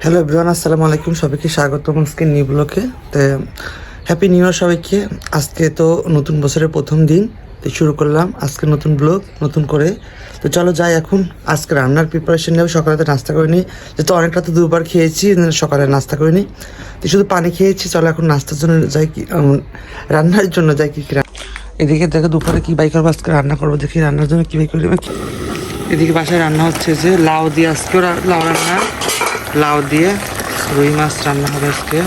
Hello everyone, আসসালামু আলাইকুম। সবাইকে স্বাগতম আজকে নিউ ব্লগে। তো হ্যাপি নিউ ইয়ার সবাইকে। আজকে তো নতুন বছরের প্রথম দিন, তো শুরু করলাম আজকে নতুন ব্লগ নতুন করে। তো চলো যাই এখন আজকে রান্নার প্রিপারেশন নেব। সকালে তো নাস্তা করিনি, যেহেতু অনেকটা তো দুবার খেয়েছি, সকালে নাস্তা করিনি, তো শুধু পানি খেয়েছি। চলো এখন নাস্তার জন্য যাই, কি রান্নার জন্য যাই কি এদিকে দেখো দুপুরে কী বাই করবো, আজকে রান্না করবো। দেখি রান্নার জন্য কী বাই করি। এদিকে বাসায় রান্না হচ্ছে যে লাউ দিয়ে, আজকেও লাউ রান্না, লাউ দিয়ে রুই মাছ রান্না হবে আজকে।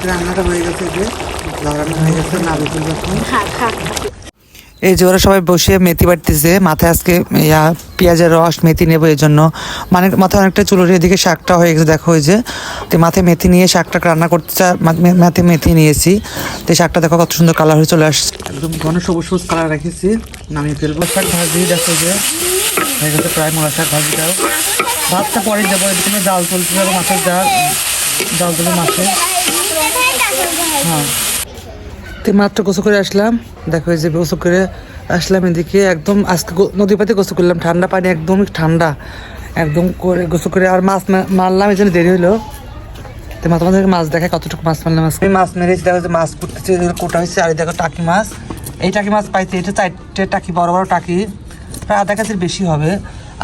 রান্নাটা হয়ে গেছে, যে লাউ রান্না হয়ে গেছে, নাড়ু তুলবে এখন। এই যে ওরা সবাই বসে মেথি বাটতেছে। মাথায় আজকে পেঁয়াজের রস মেথি নেবো, এই জন্য মানে মাথায় অনেকটা চুলোর। এদিকে শাকটা হয়ে গেছে, দেখো ওই যে। তো মাথায় মেথি নিয়ে শাকটা রান্না করতে মাথায় মেথি নিয়েছি। তো শাকটা দেখো কত সুন্দর কালার হয়ে চলে আসছে, একদম ঘন সবুজ সবুজ কালার রেখেছি। নামিয়ে ফেলবো। শাক ভাজি দেখো যে হয়ে গেছে প্রায়। মোলা শাক ভাজিটাও, ভাতটা পরে দেবো। এদিকে জাল তুলতে যাবো, মাছের জাল দেবো মাছে। হ্যাঁ, তো মাত্র গোসল করে আসলাম। দেখো এই যে গোসল করে আসলাম এদিকে, একদম আজকে নদী পাতে গোসল করলাম। ঠান্ডা পানি, একদম ঠান্ডা, একদম করে গোসল করে। আর মাছ মারলাম, এই জন্য দেরি হলো। তো তোমাদেরকে মাছ দেখায় কতটুকু মাছ মারলাম। আজকে মাছ মেরেছি, দেখো যে মাছ কুটতেছে, কোটা হয়েছে। আর দেখো টাকি মাছ, এই টাকি মাছ পাইছে। এটা 4টে টাকি, বড় বড় টাকি, প্রায় আধা কেজির বেশি হবে।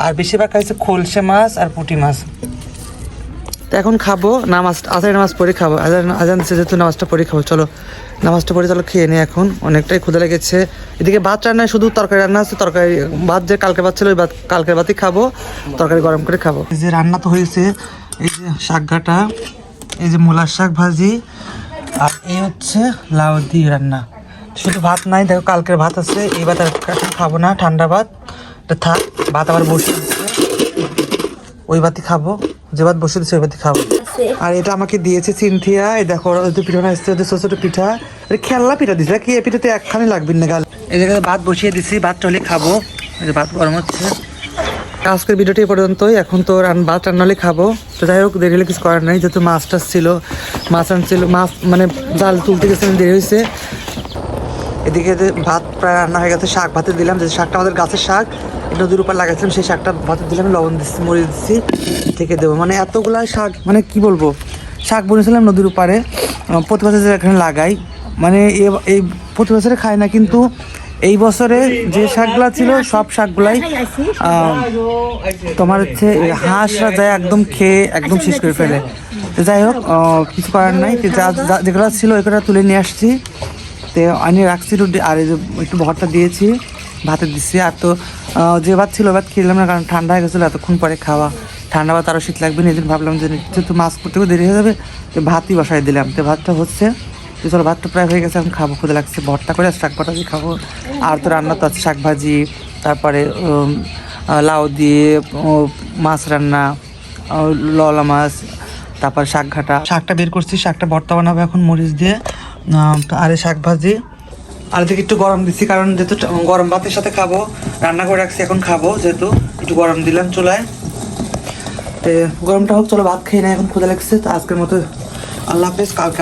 আর বেশিরভাগ খাইছে খোলসে মাছ আর পুঁটি মাছ। তো এখন খাবো নামাজ, আজানের নামাজ পড়ে খাবো। আজান দিচ্ছে যেহেতু নামাজটা পড়ে খাবো। চলো নামাজটা পড়ে চলো খেয়ে নিই এখন, অনেকটাই ক্ষুধা লেগেছে। এদিকে ভাত রান্নায় শুধু তরকারি রান্না আছে। তরকারি ভাত যে কালকে ভাত ছিল, ওই ভাত কালকের ভাতই খাবো, তরকারি গরম করে খাবো। এই যে রান্না তো হয়েছে, এই যে শাকগাটা, এই যে মূলার শাক ভাজি, আর এই হচ্ছে লাউ দিয়ে রান্না। শুধু ভাত নাই, দেখো কালকের ভাত আছে। এই ভাত আর এখন খাবো না, ঠান্ডা ভাত, এটা থাক। ভাত আবার বসে দিচ্ছে, ওই ভাতই খাবো। যে ভাত বসে দিচ্ছে ওই ভাতই খাবো। আর এটা আমাকে দিয়েছে সিনথিয়া। এই দেখো ওরা পিঠা আসছে, ওদের ছোট ছোট পিঠা, খেলনা পিঠা দিচ্ছে। কি এই পিঠাতে একখানে লাগবে না গাল। এই জায়গায় ভাত বসিয়ে দিচ্ছি, ভাত চলে খাবো। এই যে ভাত গরম হচ্ছে। আজকের ভিডিওটি এই পর্যন্তই। এখন তো ভাত রান্না হলে খাবো। তো যাই হোক, দেরি হলে কিছু করার নাই, যেহেতু মাছ টাছ ছিল, মাছ আনছিল, মাছ মানে জাল তুলতে গেছে, দেরি হয়েছে। এদিকে ভাত প্রায় রান্না হয়ে গেছে। শাক ভাতে দিলাম, যে শাকটা আমাদের গাছের শাক, নদীর উপর লাগাইছিলাম, সেই শাকটা ভাতে দিলাম, লবণ দিচ্ছি, মরিচ দিচ্ছি, থেকে দেবো। মানে এতগুলা শাক, মানে কি বলবো, শাক বুনেছিলাম নদীর উপারে। প্রতি বছর এখানে লাগাই, মানে এই প্রতি বছরে খাই না, কিন্তু এই বছরে যে শাকগুলা ছিল সব শাকগুলাই তোমার হচ্ছে হাঁসরা যায় একদম খেয়ে একদম শেষ করে ফেলে। তো যাই হোক, কিছু করার নাই। যেগুলো ছিল ওইগুলো তুলে নিয়ে আসছি, তো আমি রাখছি। আর এই যে একটু ভর্তা দিয়েছি, ভাতে দিচ্ছি। আর তো যে ভাত ছিল ভাত খেলাম না, কারণ ঠান্ডা হয়ে গেছিলো এতক্ষণ পরে খাওয়া। ঠান্ডা ভাত আরও শীত লাগবে না, এই জন্য ভাবলাম যে যেহেতু মাছ করতে দেরি হয়ে যাবে, তো ভাতই বসাই দিলাম। তো ভাতটা হচ্ছে, তো চলো ভাতটা প্রায় হয়ে গেছে, এখন খাবো। খুদে লাগছে, ভর্তা করে শাক ভর্তা দিয়ে খাবো। আর তো রান্না তো আছে, শাক ভাজি, তারপরে লাউ দিয়ে মাছ রান্না, ললা মাছ, তারপর শাক ঘাটা। শাকটা বের করছি, শাকটা ভর্তা বানাবো এখন মরিচ দিয়ে। আর শাক ভাজি, আর এদিকে একটু গরম দিচ্ছি, কারণ যেহেতু গরম ভাতের সাথে খাবো, রান্না করে রাখছি, এখন খাবো। যেহেতু একটু গরম দিলাম চুলায়, তো গরমটা হোক। চলো ভাত খেয়ে নেই, এখন ক্ষুধা লাগছে। তো আজকের মতো আল্লাহ হাফেজ। কালকে